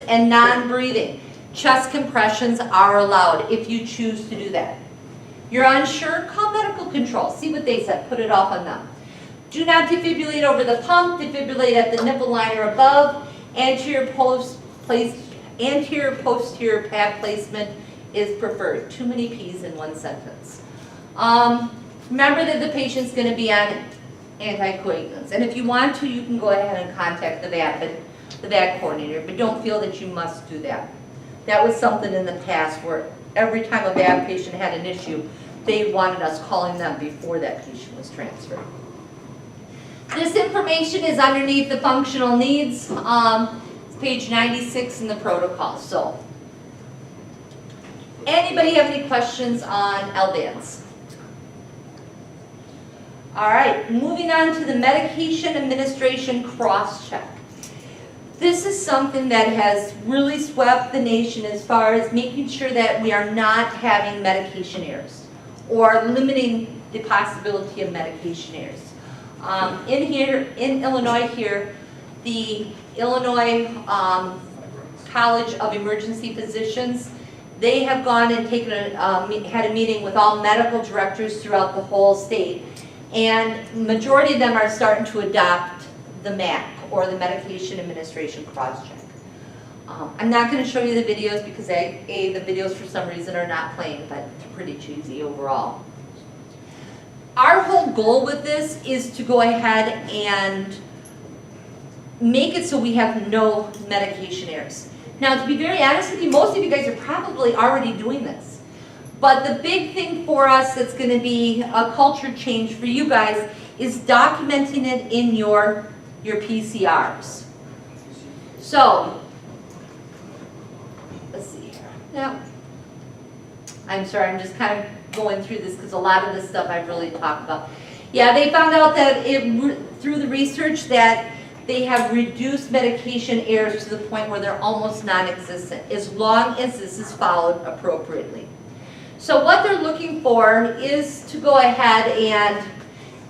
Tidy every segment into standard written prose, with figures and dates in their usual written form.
and non-breathing. Chest compressions are allowed if you choose to do that. You're unsure? Call medical control. See what they said. Put it off on them. Do not defibrillate over the pump. Defibrillate at the nipple line or above. Anterior posterior pad placement is preferred. Too many P's in one sentence. Remember that the patient's going to be on anticoagulants. And if you want to, you can go ahead and contact the VAC coordinator, but don't feel that you must do that. That was something in the past where every time a VAC patient had an issue, they wanted us calling them before that patient was transferred. This information is underneath the functional needs. It's page 96 in the protocol. So, anybody have any questions on LVADs? All right, moving on to the medication administration cross-check. This is something that has really swept the nation as far as making sure that we are not having medication errors or limiting the possibility of medication errors. In Illinois here, the Illinois College of Emergency Physicians, they have gone and taken had a meeting with all medical directors throughout the whole state, and majority of them are starting to adopt the MAC, or the Medication Administration Cross-Check. I'm not going to show you the videos because the videos for some reason are not playing, but it's pretty cheesy overall. Our whole goal with this is to go ahead and make it so we have no medication errors. Now, to be very honest with you, most of you guys are probably already doing this. But the big thing for us that's going to be a culture change for you guys is documenting it in your PCRs. So, let's see here. Now, I'm sorry, I'm just kind of going through this because a lot of this stuff I've really talked about. Yeah, they found out that through the research that they have reduced medication errors to the point where they're almost non-existent, as long as this is followed appropriately. So what they're looking for is to go ahead and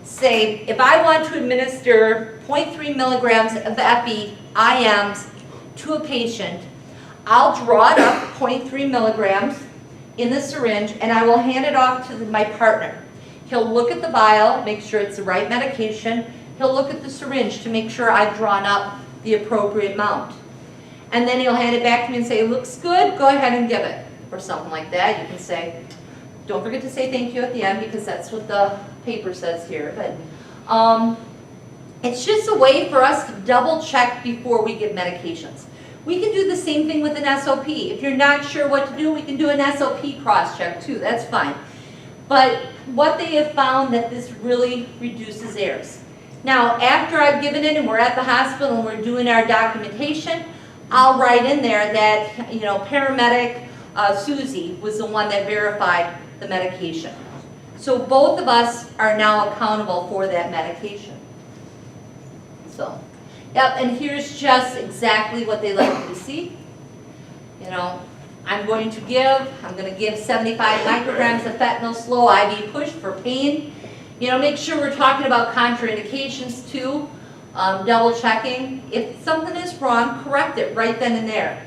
say, if I want to administer 0.3 milligrams of epi IMs to a patient, I'll draw it up 0.3 milligrams in the syringe and I will hand it off to my partner. He'll look at the vial, make sure it's the right medication. He'll look at the syringe to make sure I've drawn up the appropriate amount. And then he'll hand it back to me and say, looks good, go ahead and give it. Or something like that. You can say, don't forget to say thank you at the end because that's what the paper says here. But it's just a way for us to double check before we give medications. We can do the same thing with an SOP. If you're not sure what to do, we can do an SOP cross-check too. That's fine. But what they have found that this really reduces errors. Now, after I've given it and we're at the hospital and we're doing our documentation, I'll write in there that, paramedic Susie was the one that verified the medication. So both of us are now accountable for that medication. So, yep, and here's just exactly what they like to see. I'm going to give 75 micrograms of fentanyl slow IV push for pain. Make sure we're talking about contraindications too, double checking. If something is wrong, correct it right then and there.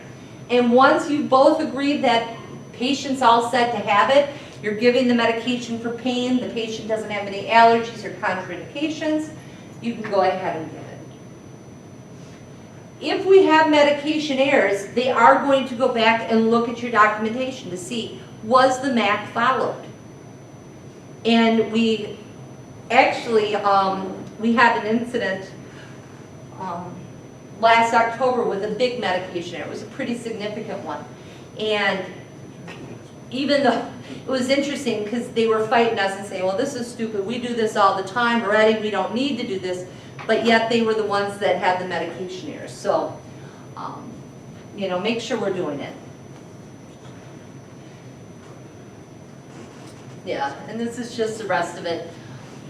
And once you both agree that patient's all set to have it, you're giving the medication for pain, the patient doesn't have any allergies or contraindications, you can go ahead and give it. If we have medication errors, they are going to go back and look at your documentation to see, was the MAC followed? And we actually, we had an incident last October with a big medication error. It was a pretty significant one. And even though it was interesting because they were fighting us and saying, well, this is stupid. We do this all the time already. We don't need to do this. But yet they were the ones that had the medication errors. So, make sure we're doing it. Yeah, and this is just the rest of it.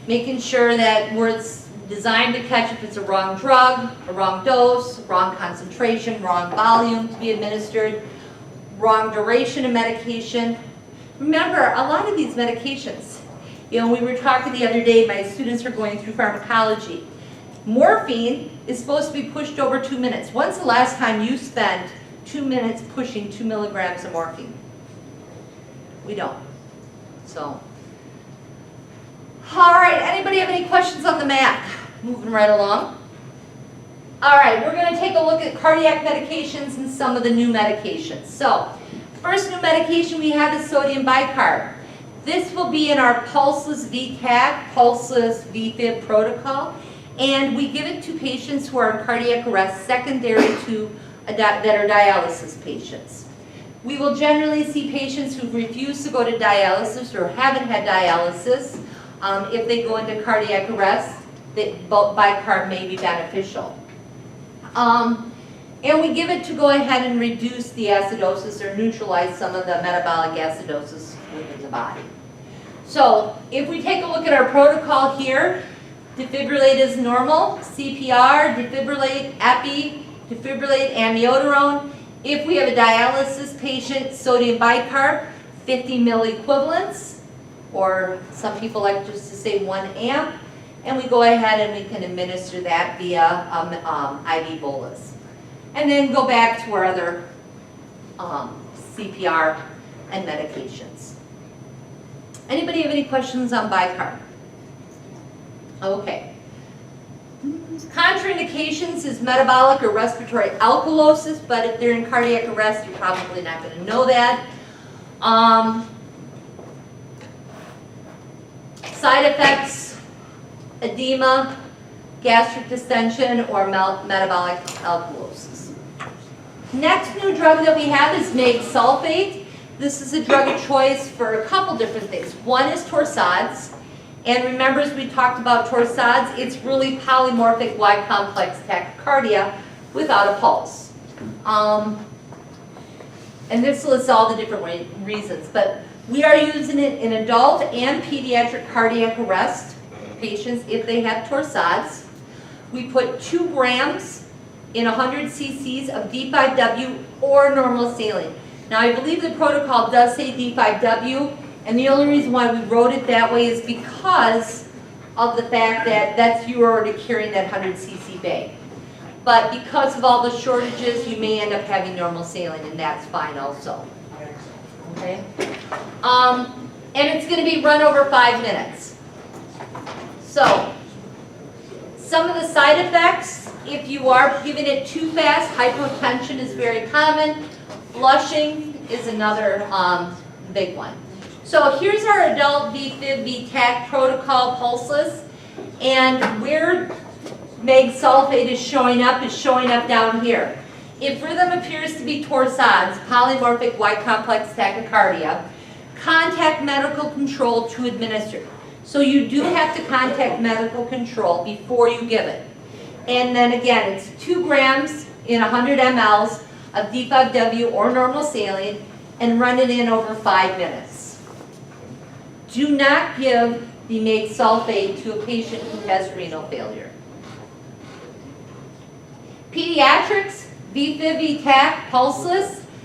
Making sure that where it's designed to catch if it's a wrong drug, a wrong dose, wrong concentration, wrong volume to be administered, wrong duration of medication. Remember, a lot of these medications, we were talking the other day, my students are going through pharmacology. Morphine is supposed to be pushed over 2 minutes. When's the last time you spent 2 minutes pushing 2 milligrams of morphine. We don't. So, all right, anybody have any questions on the map? Moving right along. All right, we're going to take a look at cardiac medications and some of the new medications. So, first new medication we have is sodium bicarb. This will be in our Pulseless VTAC, Pulseless VFib protocol, and we give it to patients who are in cardiac arrest secondary to that are dialysis patients. We will generally see patients who refuse to go to dialysis or haven't had dialysis. If they go into cardiac arrest, bicarb may be beneficial. And we give it to go ahead and reduce the acidosis or neutralize some of the metabolic acidosis within the body. So if we take a look at our protocol here, defibrillate is normal, CPR, defibrillate, epi, defibrillate, amiodarone. If we have a dialysis patient, sodium bicarb, 50 milliequivalents, or some people like just to say 1 amp, and we go ahead and we can administer that via IV bolus. And then go back to our other CPR and medications. Anybody have any questions on bicarb? Okay. Contraindications is metabolic or respiratory alkalosis, but if they're in cardiac arrest, you're probably not going to know that. Side effects, edema, gastric distension, or metabolic alkalosis. Next new drug that we have is MAG sulfate. This is a drug of choice for a couple different things. One is torsades. And remember, as we talked about torsades, it's really polymorphic Y-complex tachycardia without a pulse. And this lists all the different reasons. But we are using it in adult and pediatric cardiac arrest patients if they have torsades. We put 2 grams in 100 cc's of D5W or normal saline. Now, I believe the protocol does say D5W, and the only reason why we wrote it that way is because of the fact that that's you already carrying that 100 cc bag. But because of all the shortages, you may end up having normal saline, and that's fine also. Okay? And it's going to be run over 5 minutes. So, some of the side effects, if you are giving it too fast, hypotension is very common. Flushing is another big one. So here's our adult VFib VTAC protocol pulseless, and where MAG sulfate is showing up down here. If rhythm appears to be torsades, polymorphic Y-complex tachycardia, contact medical control to administer. So you do have to contact medical control before you give it. And then again, it's 2 grams in 100 mLs of D5W or normal saline, and run it in over 5 minutes. Do not give the MAG sulfate to a patient who has renal failure. Pediatrics, VFib VTAC, pulseless.